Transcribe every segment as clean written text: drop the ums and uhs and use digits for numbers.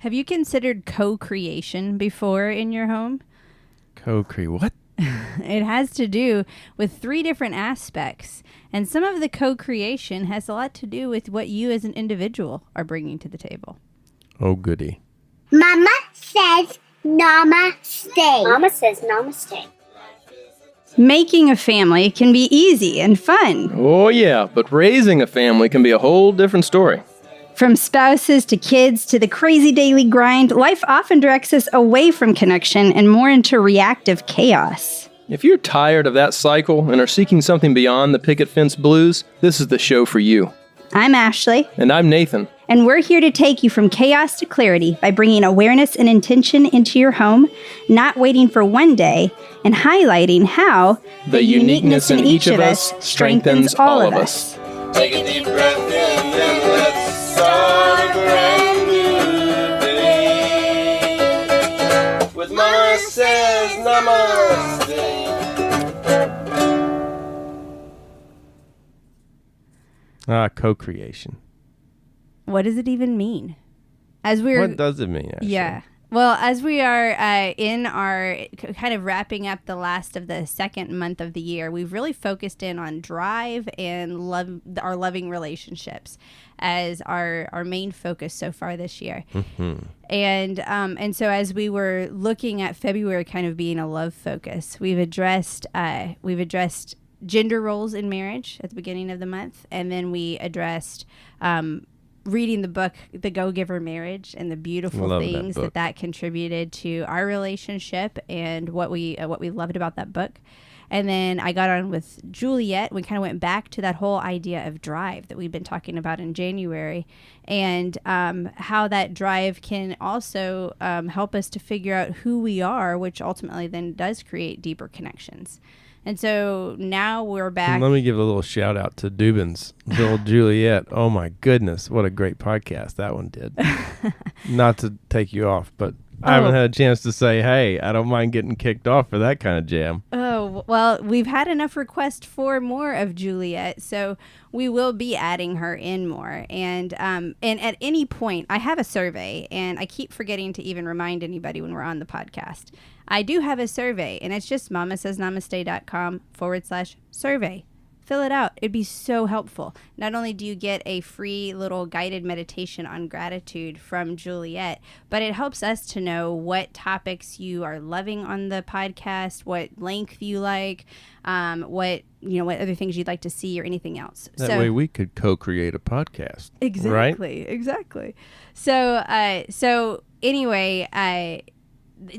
Have you considered co-creation before in your home? What? It has to do with 3 different aspects. And some of the co-creation has a lot to do with what you as an individual are bringing to the table. Oh, goody. Mama says namaste. Mama says namaste. Making a family can be easy and fun. Oh, yeah, but raising a family can be a whole different story. From spouses to kids to the crazy daily grind, life often directs us away from connection and more into reactive chaos. If you're tired of that cycle and are seeking something beyond the picket fence blues, this is the show for you. I'm Ashley. And I'm Nathan. And we're here to take you from chaos to clarity by bringing awareness and intention into your home, not waiting for one day, and highlighting how the uniqueness in each of us strengthens all of us. Take a deep breath in and let's start a brand new day. With Mama says namaste. Co-creation. what does it even mean? What does it mean, actually? Yeah. Well, as we are in our kind of wrapping up the last of the second month of the year, we've really focused in on drive and our loving relationships as our main focus so far this year. Mm-hmm. And so as we were looking at February kind of being a love focus, we've addressed gender roles in marriage at the beginning of the month, and then we addressed reading the book The Go-Giver Marriage and the beautiful things that contributed to our relationship and what we loved about that book. And then I got on with Juliet. We kind of went back to that whole idea of drive that we've been talking about in January, and how that drive can also help us to figure out who we are, which ultimately then does create deeper connections. And so now we're back. Let me give a little shout out to Dubin's Bill Juliet. Oh my goodness, what a great podcast that one did. Not to take you off, but I haven't had a chance to say, hey, I don't mind getting kicked off for that kind of jam. Oh, well, we've had enough requests for more of Juliet, so we will be adding her in more. And at any point, I have a survey, and I keep forgetting to even remind anybody when we're on the podcast. I do have a survey, and it's just mamasaysnamaste.com/survey. Fill it out. It'd be so helpful. Not only do you get a free little guided meditation on gratitude from Juliet, but it helps us to know what topics you are loving on the podcast, what length you like, what other things you'd like to see or anything else. That way we could co-create a podcast. Exactly. Right? Exactly. So anyway,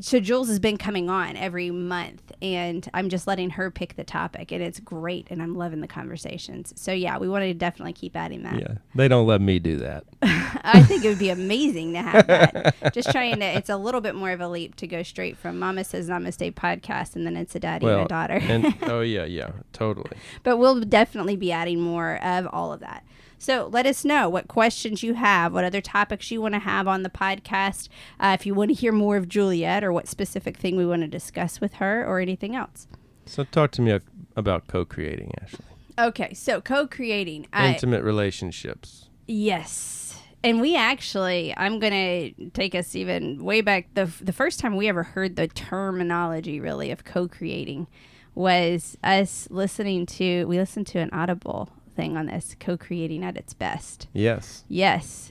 so Jules has been coming on every month, and I'm just letting her pick the topic, and it's great, and I'm loving the conversations. So yeah, we wanted to definitely keep adding that. Yeah, they don't let me do that. I think it would be amazing to have that. Just trying to, it's a little bit more of a leap to go straight from Mama Says Namaste podcast, and then it's a daddy and a daughter. Yeah, totally. But we'll definitely be adding more of all of that. So let us know what questions you have, what other topics you want to have on the podcast, if you want to hear more of Juliet or what specific thing we want to discuss with her or anything else. So talk to me about co-creating, Ashley. Okay, so co-creating. Intimate relationships. Yes. And we actually, I'm going to take us even way back. The first time we ever heard the terminology really of co-creating was us listening to an Audible thing on this, co-creating at its best. Yes.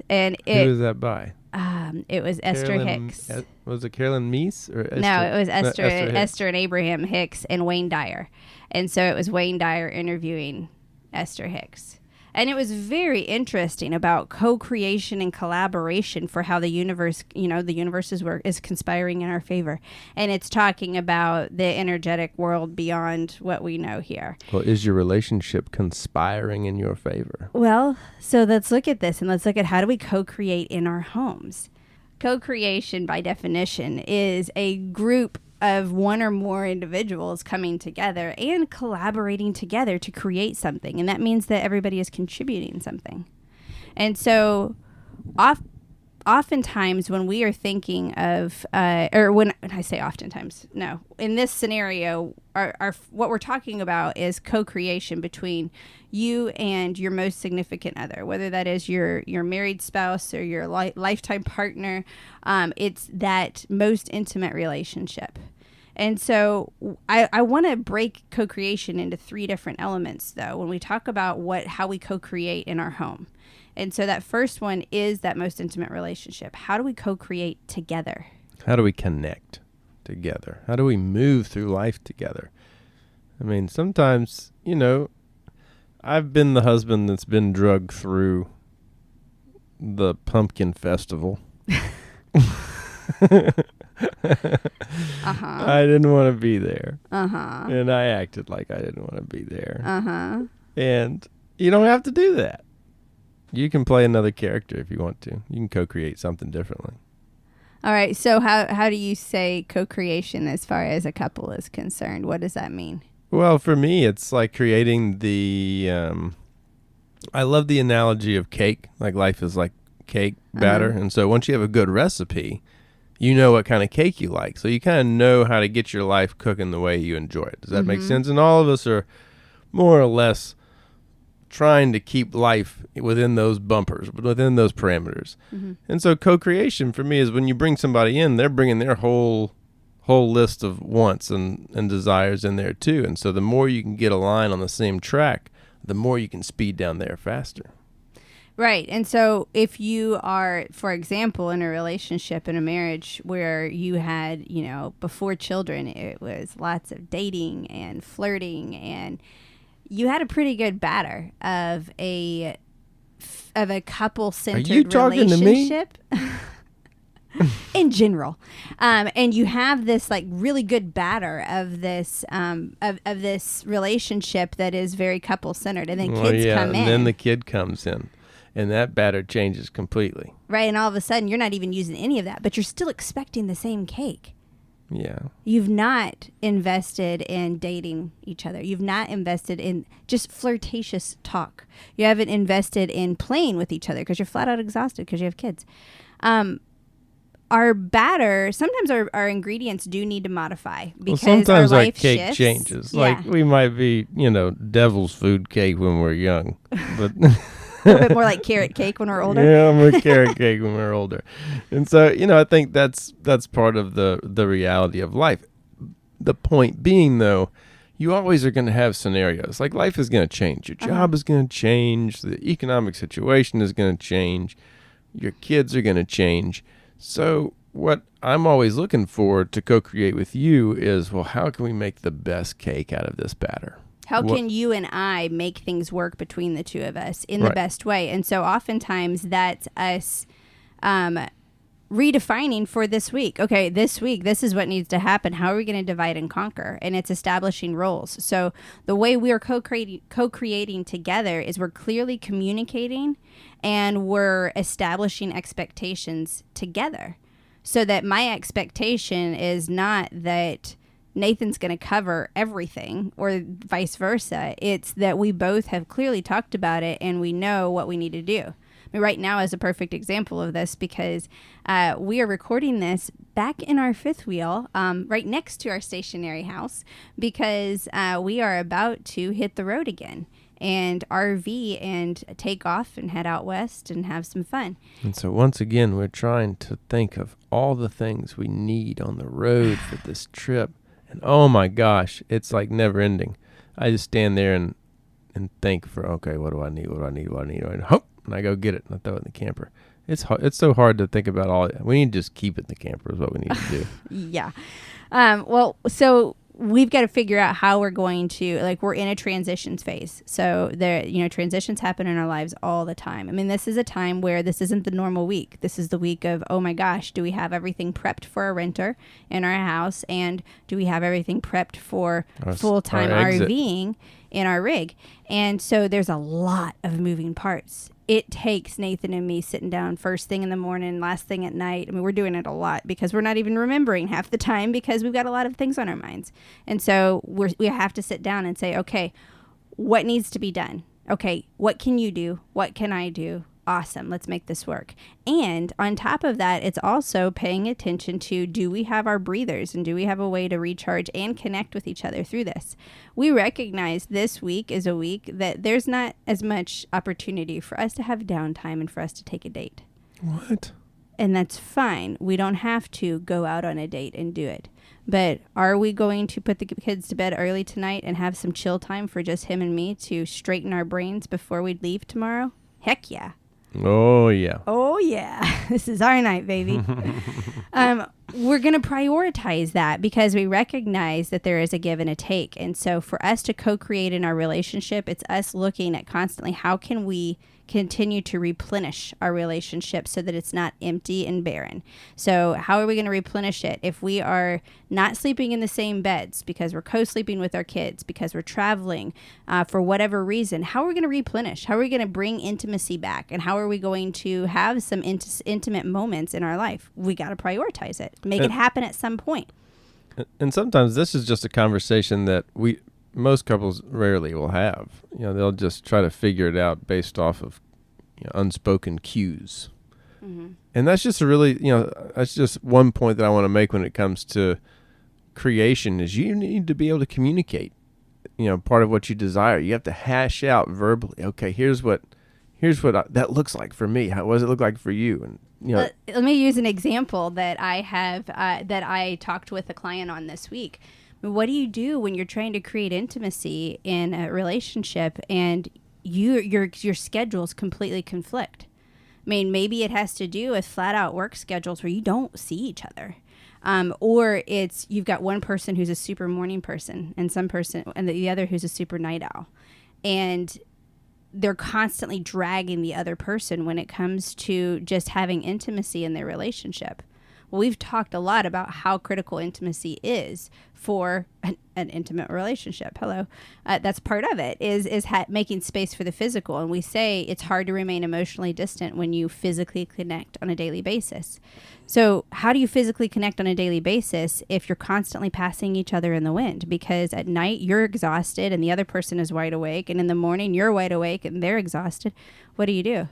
And who was that by? It was Esther Hicks. Was it Carolyn Meese or Esther? No, it was Esther and Abraham Hicks and Wayne Dyer. And so it was Wayne Dyer interviewing Esther Hicks. And it was very interesting about co-creation and collaboration for how the universe, is conspiring in our favor. And it's talking about the energetic world beyond what we know here. Well, is your relationship conspiring in your favor? Well, so let's look at this, and let's look at how do we co-create in our homes. Co-creation, by definition, is a group of one or more individuals coming together and collaborating together to create something. And that means that everybody is contributing something. And so oftentimes when we are thinking of, or when I say oftentimes, no, in this scenario, our what we're talking about is co-creation between you and your most significant other, whether that is your married spouse or your lifetime partner. It's that most intimate relationship. And so I want to break co-creation into 3 different elements, though, when we talk about how we co-create in our home. And so that first one is that most intimate relationship. How do we co-create together? How do we connect together? How do we move through life together? I mean, sometimes, I've been the husband that's been drugged through the pumpkin festival. I didn't want to be there. And I acted like I didn't want to be there. And you don't have to do that. You can play another character if you want to. You can co-create something differently. All right. So how do you say co-creation as far as a couple is concerned? What does that mean? Well, for me, it's like creating the, I love the analogy of cake. Like life is like cake batter. And so once you have a good recipe, you know what kind of cake you like. So you kind of know how to get your life cooking the way you enjoy it. Does that make sense? And all of us are more or less trying to keep life within those bumpers, within those parameters. And so co-creation for me is when you bring somebody in, they're bringing their whole list of wants and desires in there too. And so the more you can get a line on the same track, the more you can speed down there faster. Right. And so if you are, for example, in a relationship, in a marriage where you had, before children, it was lots of dating and flirting, and you had a pretty good batter of a couple-centered relationship. To me? In general, and you have this like really good batter of this of this relationship that is very couple-centered, and then kids come in, and then the kid comes in. And that batter changes completely. Right, and all of a sudden, you're not even using any of that, but you're still expecting the same cake. Yeah. You've not invested in dating each other. You've not invested in just flirtatious talk. You haven't invested in playing with each other because you're flat out exhausted because you have kids. Our batter, sometimes our ingredients do need to modify because sometimes our life cake shifts. changes. Yeah. Like we might be, devil's food cake when we're young, but a little bit more like carrot cake when we're older. Yeah, I'm a carrot cake when we're older. And so, I think that's part of the reality of life. The point being, though, you always are going to have scenarios. Like life is going to change. Your job is going to change. The economic situation is going to change. Your kids are going to change. So what I'm always looking for to co-create with you is, well, how can we make the best cake out of this batter? How can you and I make things work between the two of us in the best way? And so oftentimes that's us redefining for this week. Okay, this week, this is what needs to happen. How are we going to divide and conquer? And it's establishing roles. So the way we are co-creating together is we're clearly communicating and we're establishing expectations together. So that my expectation is not that Nathan's going to cover everything or vice versa. It's that we both have clearly talked about it and we know what we need to do. I mean, right now is a perfect example of this because we are recording this back in our fifth wheel, right next to our stationary house, because we are about to hit the road again and RV and take off and head out west and have some fun. And so once again, we're trying to think of all the things we need on the road for this trip. And oh my gosh, it's like never ending. I just stand there and think okay, what do I need? And I go get it and I throw it in the camper. It's so hard to think about all. We need to just keep it in the camper is what we need to do. Yeah. Well, so we've got to figure out how we're going to, we're in a transitions phase. So transitions happen in our lives all the time. I mean, this is a time where this isn't the normal week. This is the week of, oh my gosh, do we have everything prepped for a renter in our house? And do we have everything prepped for full-time RVing in our rig? And so there's a lot of moving parts. It takes Nathan and me sitting down first thing in the morning, last thing at night. I mean, we're doing it a lot because we're not even remembering half the time because we've got a lot of things on our minds. And so we have to sit down and say, okay, what needs to be done? Okay, what can you do? What can I do? Awesome. Let's make this work. And on top of that, it's also paying attention to, do we have our breathers and do we have a way to recharge and connect with each other through this? We recognize this week is a week that there's not as much opportunity for us to have downtime and for us to take a date. What? And that's fine. We don't have to go out on a date and do it. But are we going to put the kids to bed early tonight and have some chill time for just him and me to straighten our brains before we leave tomorrow? Heck yeah. Oh, yeah. Oh, yeah. This is our night, baby. We're going to prioritize that because we recognize that there is a give and a take. And so for us to co-create in our relationship, it's us looking at constantly how can we continue to replenish our relationship so that it's not empty and barren. So how are we going to replenish it? If we are not sleeping in the same beds because we're co-sleeping with our kids, because we're traveling for whatever reason, how are we going to replenish? How are we going to bring intimacy back? And how are we going to have some intimate moments in our life? We got to prioritize it. Make it happen at some point. And sometimes this is just a conversation that most couples rarely will have. They'll just try to figure it out based off of unspoken cues. Mm-hmm. And that's just that's just one point that I want to make when it comes to creation is you need to be able to communicate, part of what you desire. You have to hash out verbally. Okay, here's what that looks like for me. What does it look like for you? And let me use an example that I have that I talked with a client on this week. What do you do when you're trying to create intimacy in a relationship and your schedules completely conflict? I mean, maybe it has to do with flat out work schedules where you don't see each other. Or it's you've got one person who's a super morning person and the other who's a super night owl. And they're constantly dragging the other person when it comes to just having intimacy in their relationship. Well, we've talked a lot about how critical intimacy is for an intimate relationship. Hello. That's part of it is making space for the physical. And we say it's hard to remain emotionally distant when you physically connect on a daily basis. So how do you physically connect on a daily basis if you're constantly passing each other in the wind? Because at night you're exhausted and the other person is wide awake. And in the morning you're wide awake and they're exhausted. What do?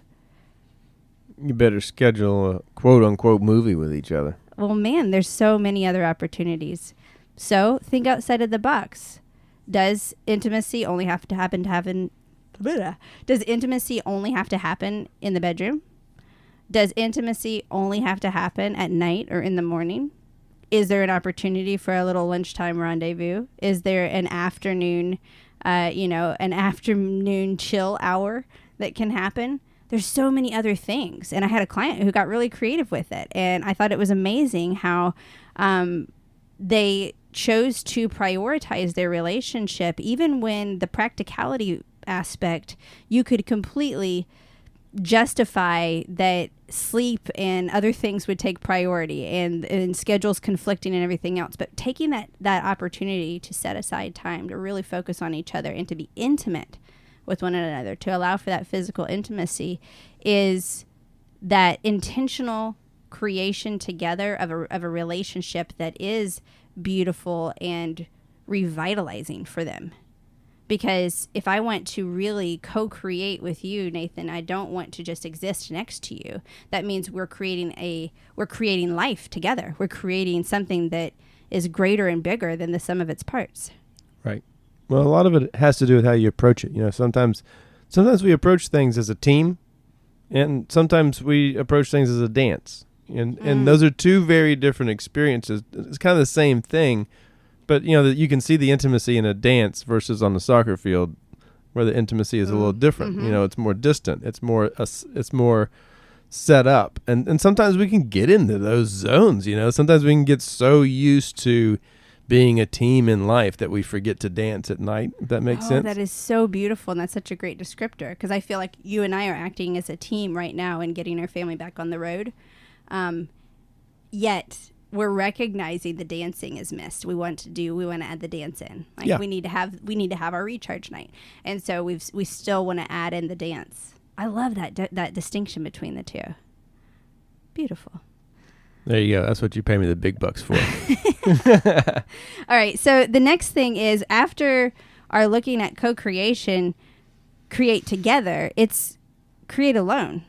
You better schedule a quote-unquote movie with each other. Well, man, there's so many other opportunities. So think outside of the box. Does intimacy only have to happen Does intimacy only have to happen in the bedroom? Does intimacy only have to happen at night or in the morning? Is there an opportunity for a little lunchtime rendezvous? Is there an afternoon, an afternoon chill hour that can happen? There's so many other things. And I had a client who got really creative with it. And I thought it was amazing how they chose to prioritize their relationship, even when the practicality aspect, you could completely justify that sleep and other things would take priority and schedules conflicting and everything else. But taking that opportunity to set aside time to really focus on each other and to be intimate with one another, to allow for that physical intimacy, is that intentional creation together of a relationship that is beautiful and revitalizing for them. Because if I want to really co-create with you, Nathan, I don't want to just exist next to you. That means we're creating life together. We're creating something that is greater and bigger than the sum of its parts. Right. Well, a lot of it has to do with how you approach it. Sometimes we approach things as a team, and sometimes we approach things as a dance. And those are two very different experiences. It's kind of the same thing, but you can see the intimacy in a dance versus on the soccer field, where the intimacy is a little different. Mm-hmm. It's more distant. It's more set up, and sometimes we can get into those zones. Sometimes we can get so used to being a team in life that we forget to dance at night. If that makes sense. That is so beautiful, and that's such a great descriptor, because I feel like you and I are acting as a team right now and getting our family back on the road. Yet we're recognizing the dancing is missed. We want to add the dance in. We need to have our recharge night, and so we still want to add in the dance. I love that distinction between the two. Beautiful. There you go. That's what you pay me the big bucks for. All right. So the next thing is, after our looking at co-creation, create together, it's create alone.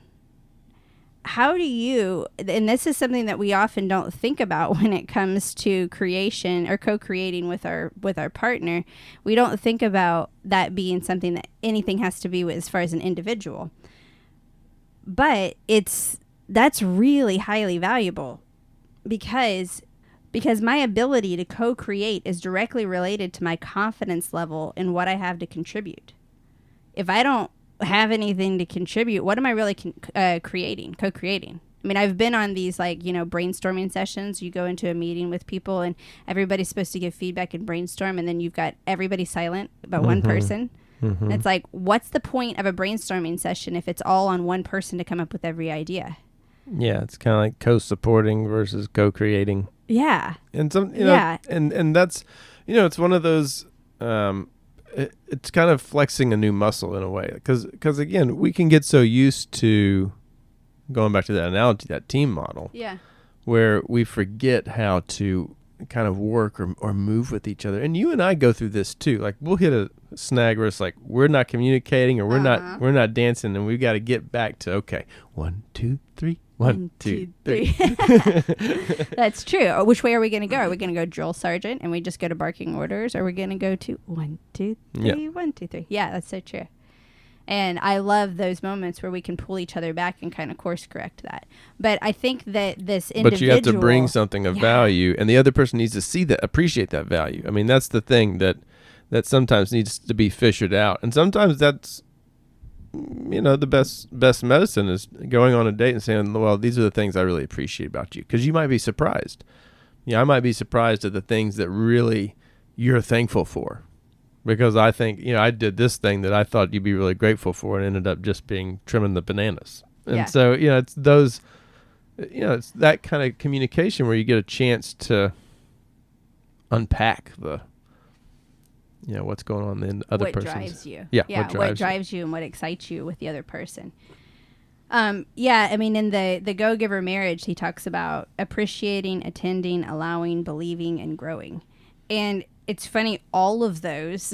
how do you, and this is something that we often don't think about when it comes to creation or co-creating with our partner. We don't think about that being something that anything has to be with as far as an individual. But that's really highly valuable because my ability to co-create is directly related to my confidence level in what I have to contribute. If I don't have anything to contribute, what am I really co-creating? I mean, I've been on these brainstorming sessions. You go into a meeting with people and everybody's supposed to give feedback and brainstorm, and then you've got everybody silent but one person. Mm-hmm. It's like, what's the point of a brainstorming session if it's all on one person to come up with every idea? Yeah, it's kind of like co-supporting versus co-creating. Yeah. And and that's, it's one of those, it's kind of flexing a new muscle in a way. Because again, we can get so used to going back to that analogy, that team model. Yeah. Where we forget how to kind of work or move with each other. And you and I go through this too. Like, we'll hit a snag where it's like we're not communicating or we're not dancing, and we got to get back to, okay, 1, 2, 3. 1, 2, 3. That's true. Which way are we going to go? Are we going to go drill sergeant and we just go to barking orders? Or are we going to go to 1, 2, 3, yeah. 1, 2, 3? Yeah, that's so true. And I love those moments where we can pull each other back and kind of course correct that. But I think that this individual... But you have to bring something of value, and the other person needs to see that, appreciate that value. I mean, that's the thing that sometimes needs to be fished out. And sometimes that's, the best medicine is going on a date and saying, well, these are the things I really appreciate about you. Because you might be surprised. Yeah, I might be surprised at the things that really you're thankful for. Because I think, I did this thing that I thought you'd be really grateful for, and ended up just being trimming the bananas. And so, it's those, it's that kind of communication where you get a chance to unpack the, what's going on in the other person's. What drives you. Yeah, what drives you and what excites you with the other person. I mean, in the Go-Giver Marriage, he talks about appreciating, attending, allowing, believing, and growing. And it's funny, all of those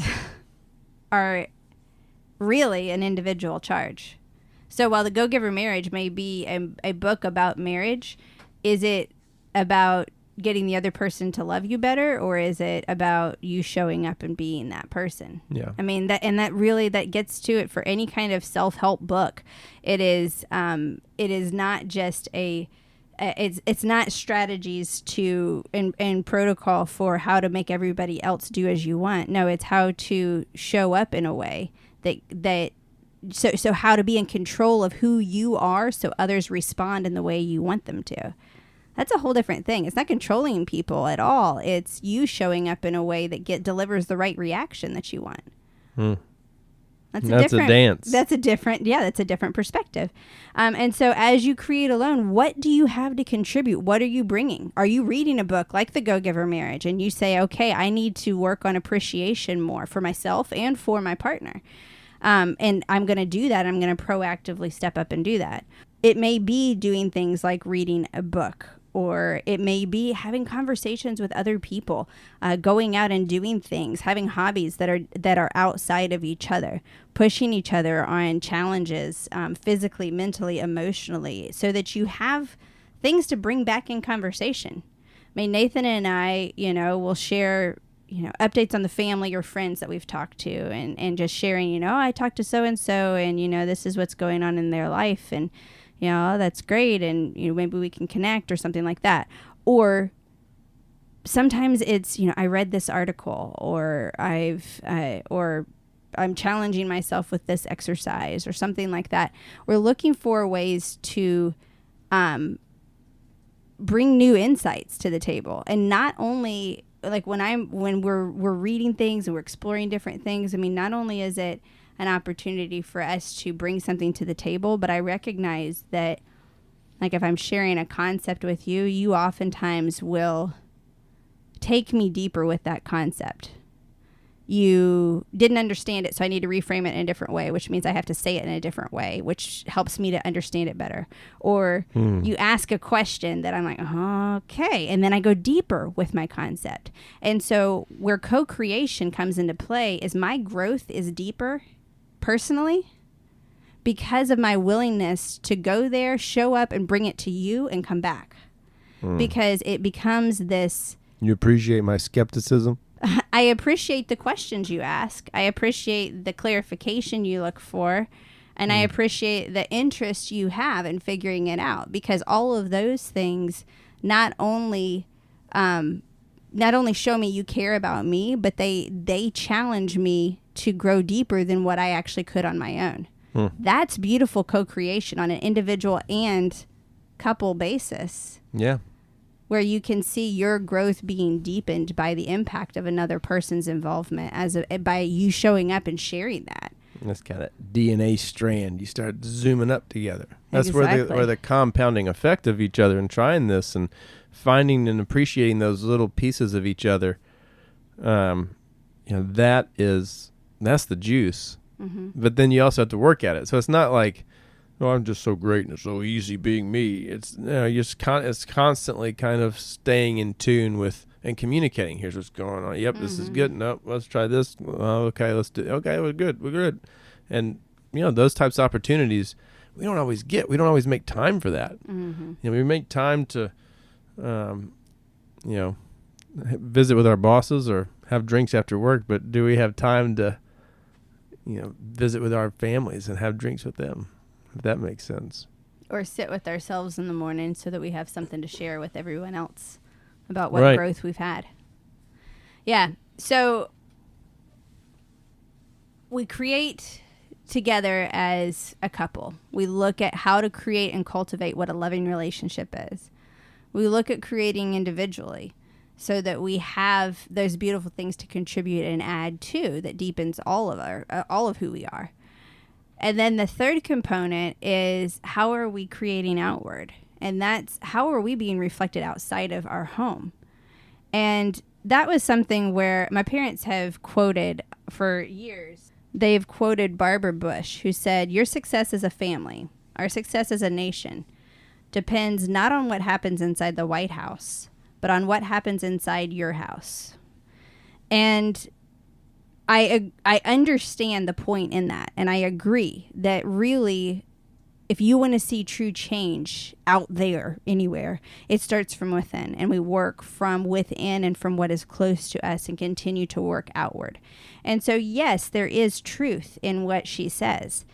are really an individual charge. So while the Go-Giver Marriage may be a book about marriage, is it about getting the other person to love you better, or is it about you showing up and being that person? Yeah. I mean, that really gets to it for any kind of self-help book. It is not just it's not strategies to and protocol for how to make everybody else do as you want. No, it's how to show up in a way so how to be in control of who you are so others respond in the way you want them to. That's a whole different thing. It's not controlling people at all. It's you showing up in a way that delivers the right reaction that you want. That's a dance. That's a different perspective. And so as you create alone, what do you have to contribute? What are you bringing? Are you reading a book like The Go-Giver Marriage and you say, okay, I need to work on appreciation more for myself and for my partner. And I'm going to do that. I'm going to proactively step up and do that. It may be doing things like reading a book, or it may be having conversations with other people, going out and doing things, having hobbies that are outside of each other, pushing each other on challenges, physically, mentally, emotionally, so that you have things to bring back in conversation. I mean, Nathan and I, will share, updates on the family or friends that we've talked to, and just sharing, I talked to so-and-so, and, this is what's going on in their life, and that's great, and maybe we can connect or something like that. Or sometimes it's I read this article, or I'm challenging myself with this exercise or something like that. We're looking for ways to bring new insights to the table, and not only like when we're reading things and we're exploring different things. I mean, not only is it an opportunity for us to bring something to the table, but I recognize that, like, if I'm sharing a concept with you, you oftentimes will take me deeper with that concept. You didn't understand it, so I need to reframe it in a different way, which means I have to say it in a different way, which helps me to understand it better. Or you ask a question that I'm like, okay, and then I go deeper with my concept. And so where co-creation comes into play is my growth is deeper personally, because of my willingness to go there, show up, and bring it to you and come back. Because it becomes this... You appreciate my skepticism? I appreciate the questions you ask. I appreciate the clarification you look for. And I appreciate the interest you have in figuring it out. Because all of those things not only show me you care about me, but they challenge me to grow deeper than what I actually could on my own. That's beautiful co-creation on an individual and couple basis. Yeah. Where you can see your growth being deepened by the impact of another person's involvement by you showing up and sharing that. That's kind of DNA strand. You start zooming up together. That's Exactly. where the compounding effect of each other and trying this and finding and appreciating those little pieces of each other. That's the juice. But then you also have to work at it. So it's not like, oh, I'm just so great and it's so easy being me. It's it's constantly kind of staying in tune with and communicating. Here's what's going on. Yep, this is good. Nope, let's try this. Okay, let's do. Okay, we're good. We're good. And those types of opportunities we don't always get. We don't always make time for that. We make time to, visit with our bosses or have drinks after work. But do we have time to, visit with our families and have drinks with them? If that makes sense. Or sit with ourselves in the morning so that we have something to share with everyone else about what growth we've had. Yeah. So we create together as a couple. We look at how to create and cultivate what a loving relationship is. We look at creating individually so that we have those beautiful things to contribute and add to that deepens all of who we are. And then the third component is how are we creating outward? And that's how are we being reflected outside of our home? And that was something where my parents have quoted for years. They've quoted Barbara Bush, who said, "Your success as a family, our success as a nation, depends not on what happens inside the White House, but on what happens inside your house." And I understand the point in that, and I agree that really, if you want to see true change out there anywhere, it starts from within, and we work from within and from what is close to us and continue to work outward. And so, yes, there is truth in what she says.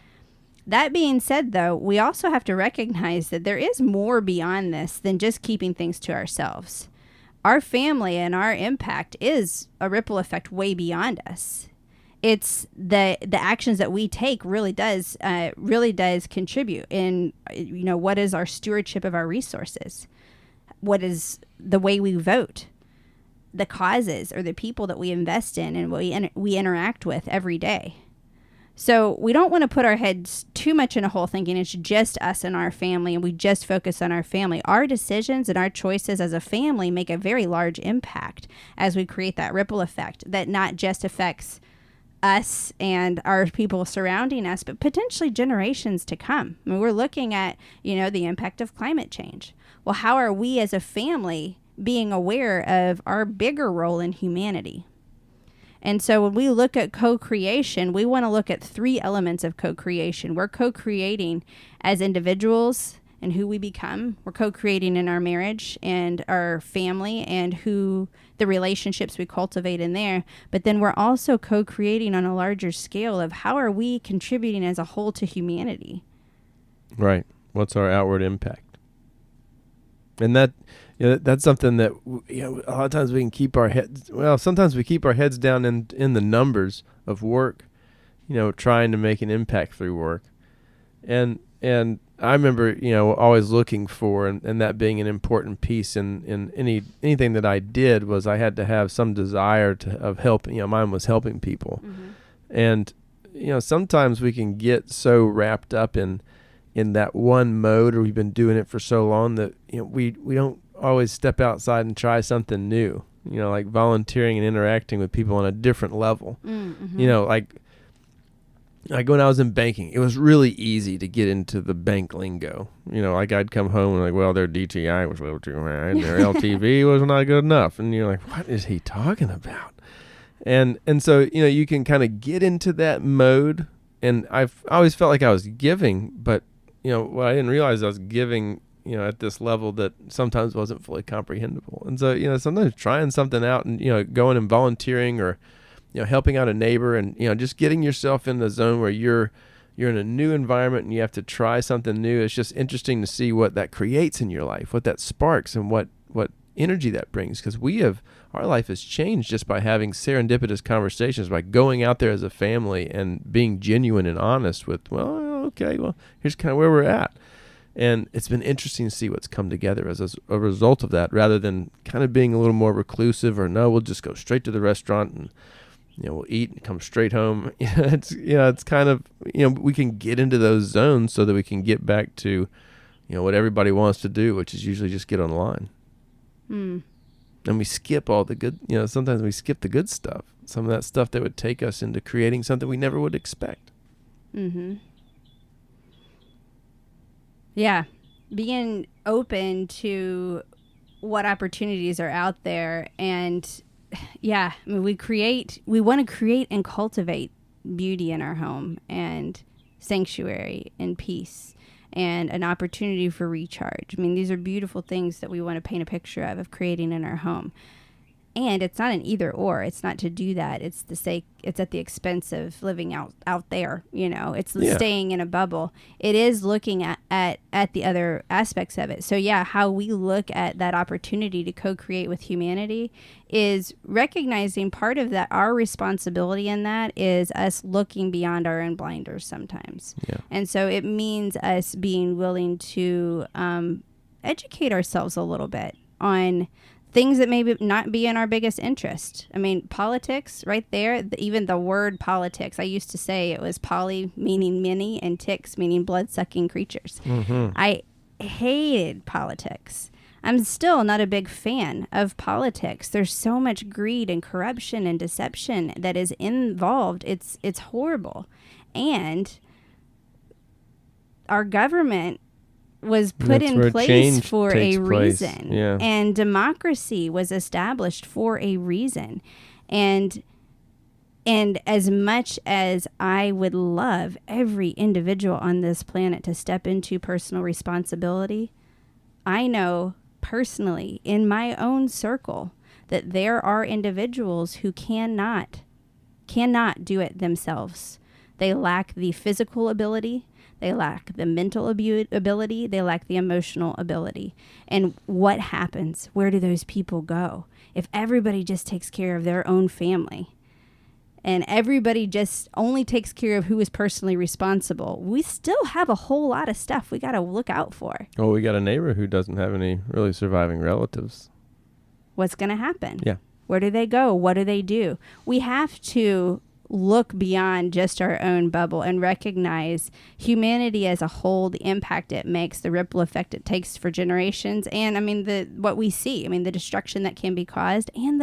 That being said, though, we also have to recognize that there is more beyond this than just keeping things to ourselves. Our family and our impact is a ripple effect way beyond us. It's the actions that we take really does contribute in, what is our stewardship of our resources? What is the way we vote? The causes or the people that we invest in and we interact with every day. So we don't want to put our heads too much in a hole thinking it's just us and our family and we just focus on our family. Our decisions and our choices as a family make a very large impact as we create that ripple effect that not just affects us and our people surrounding us, but potentially generations to come. I mean, we're looking at, the impact of climate change. Well, how are we as a family being aware of our bigger role in humanity? And so when we look at co-creation, we want to look at 3 elements of co-creation. We're co-creating as individuals and who we become. We're co-creating in our marriage and our family and who the relationships we cultivate in there. But then we're also co-creating on a larger scale of how are we contributing as a whole to humanity. Right. What's our outward impact? And that's something that a lot of times we can keep our heads. Well, sometimes we keep our heads down in the numbers of work, trying to make an impact through work, and I remember always looking for and that being an important piece in anything that I did was I had to have some desire of helping. Mine was helping people, and sometimes we can get so wrapped up in that one mode, or we've been doing it for so long that we don't always step outside and try something new, like volunteering and interacting with people on a different level. Like when I was in banking, it was really easy to get into the bank lingo. Like I'd come home and their DTI was a little too high and their LTV was not good enough. And you're like, what is he talking about? And so, you can kind of get into that mode and I've always felt like I was giving, but what I didn't realize I was giving, at this level that sometimes wasn't fully comprehensible. And so, sometimes trying something out and, going and volunteering or, helping out a neighbor and, just getting yourself in the zone where you're in a new environment and you have to try something new. It's just interesting to see what that creates in your life, what that sparks and what energy that brings. Because our life has changed just by having serendipitous conversations, by going out there as a family and being genuine and honest with, here's kind of where we're at. And it's been interesting to see what's come together as a result of that, rather than kind of being a little more reclusive or no, we'll just go straight to the restaurant and, we'll eat and come straight home. It's kind of, we can get into those zones so that we can get back to, what everybody wants to do, which is usually just get online. And we skip all the good, sometimes we skip the good stuff, some of that stuff that would take us into creating something we never would expect. Mm-hmm. Yeah. Being open to what opportunities are out there. And yeah, I mean, we want to create and cultivate beauty in our home and sanctuary and peace and an opportunity for recharge. I mean, these are beautiful things that we want to paint a picture of creating in our home. And it's not an either or. It's not to do that. It's at the expense of living out there. It's staying in a bubble. It is looking at the other aspects of it. So yeah, how we look at that opportunity to co-create with humanity is recognizing part of that. Our responsibility in that is us looking beyond our own blinders sometimes. Yeah. And so it means us being willing to educate ourselves a little bit on things that maybe not be in our biggest interest. I mean, politics right there, even the word politics, I used to say it was poly meaning many and ticks meaning blood-sucking creatures. Mm-hmm. I hated politics. I'm still not a big fan of politics. There's so much greed and corruption and deception that is involved. It's horrible. And our government was put in place for a reason. Yeah. And democracy was established for a reason. And as much as I would love every individual on this planet to step into personal responsibility, I know personally in my own circle that there are individuals who cannot do it themselves. They lack the physical ability. They lack the mental ability. They lack the emotional ability. And what happens? Where do those people go? If everybody just takes care of their own family and everybody just only takes care of who is personally responsible, we still have a whole lot of stuff we got to look out for. Oh, we got a neighbor who doesn't have any really surviving relatives. What's going to happen? Yeah. Where do they go? What do they do? We have to look beyond just our own bubble and recognize humanity as a whole, the impact it makes, the ripple effect it takes for generations, and what we see, the destruction that can be caused, and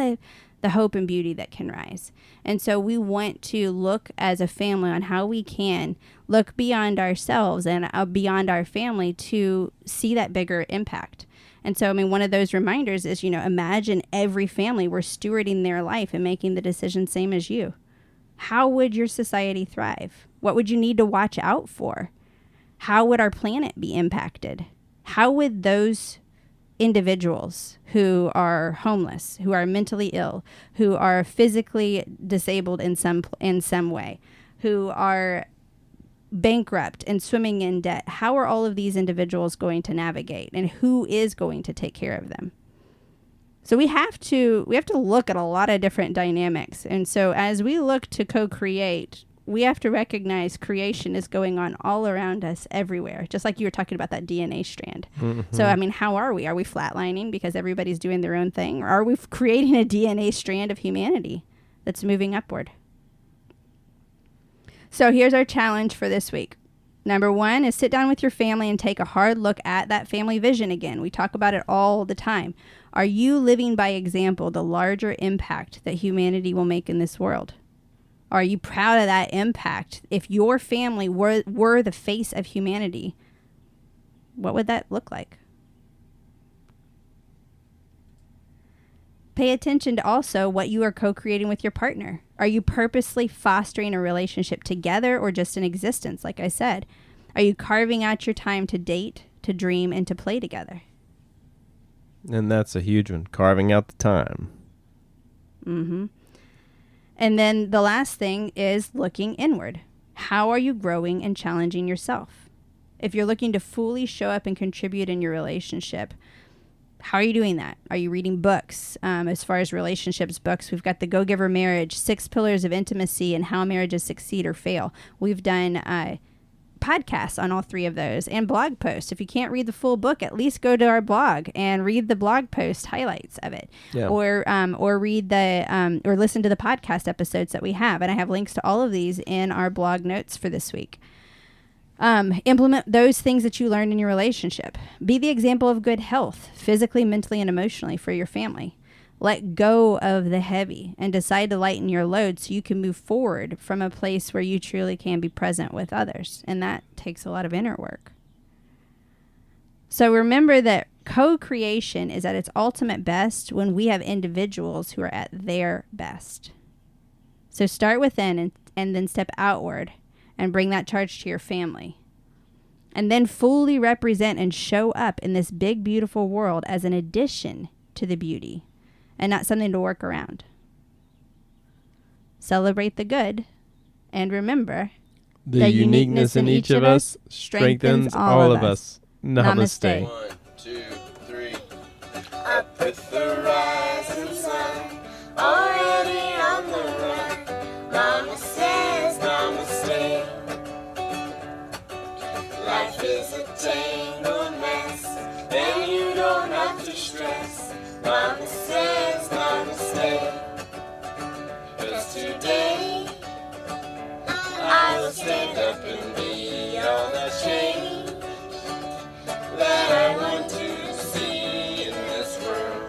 the hope and beauty that can rise. And so we want to look as a family on how we can look beyond ourselves and beyond our family to see that bigger impact. And so, one of those reminders is, imagine every family were stewarding their life and making the decision same as you. How would your society thrive? What would you need to watch out for? How would our planet be impacted? How would those individuals who are homeless, who are mentally ill, who are physically disabled in some way, who are bankrupt and swimming in debt, how are all of these individuals going to navigate, and who is going to take care of them? So we have to look at a lot of different dynamics. And so as we look to co-create, we have to recognize creation is going on all around us everywhere, just like you were talking about that DNA strand. Mm-hmm. So, how are we? Are we flatlining because everybody's doing their own thing? Or are we creating a DNA strand of humanity that's moving upward? So here's our challenge for this week. Number 1 is sit down with your family and take a hard look at that family vision again. We talk about it all the time. Are you living by example the larger impact that humanity will make in this world? Are you proud of that impact? If your family were the face of humanity, what would that look like? Pay attention to also what you are co-creating with your partner. Are you purposely fostering a relationship together or just an existence, like I said? Are you carving out your time to date, to dream, and to play together? And that's a huge one, carving out the time. Mm-hmm. And then the last thing is looking inward. How are you growing and challenging yourself? If you're looking to fully show up and contribute in your relationship, how are you doing that? Are you reading books? As far as relationships books, we've got the Go Giver Marriage, 6 Pillars of Intimacy, and How Marriages Succeed or Fail. We've done podcasts on all 3 of those and blog posts. If you can't read the full book, at least go to our blog and read the blog post highlights of it, or read the or listen to the podcast episodes that we have. And I have links to all of these in our blog notes for this week. Implement those things that you learned in your relationship. Be the example of good health, physically, mentally, and emotionally for your family. Let go of the heavy and decide to lighten your load so you can move forward from a place where you truly can be present with others. And that takes a lot of inner work. So remember that co-creation is at its ultimate best when we have individuals who are at their best. So start within and then step outward and bring that charge to your family. And then fully represent and show up in this big, beautiful world as an addition to the beauty and not something to work around. Celebrate the good and remember The uniqueness in each of us strengthens all of us. Namaste. 1, 2, 3. Up with the rising sun, already on the run. Mama says namaste. Life is a tangled mess, and you don't have to stress. Mama says namaste. 'Cause today I will stand up and be all the change that I want to see in this world.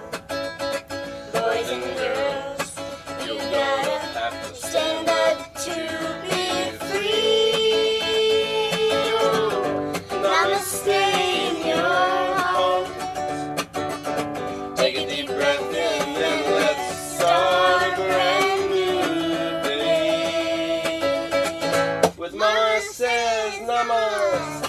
Boys and girls, you gotta have to stand up to be free. Oh, namaste in your heart. Take a deep breath in and let's start a brand new day. With Mama says namaste.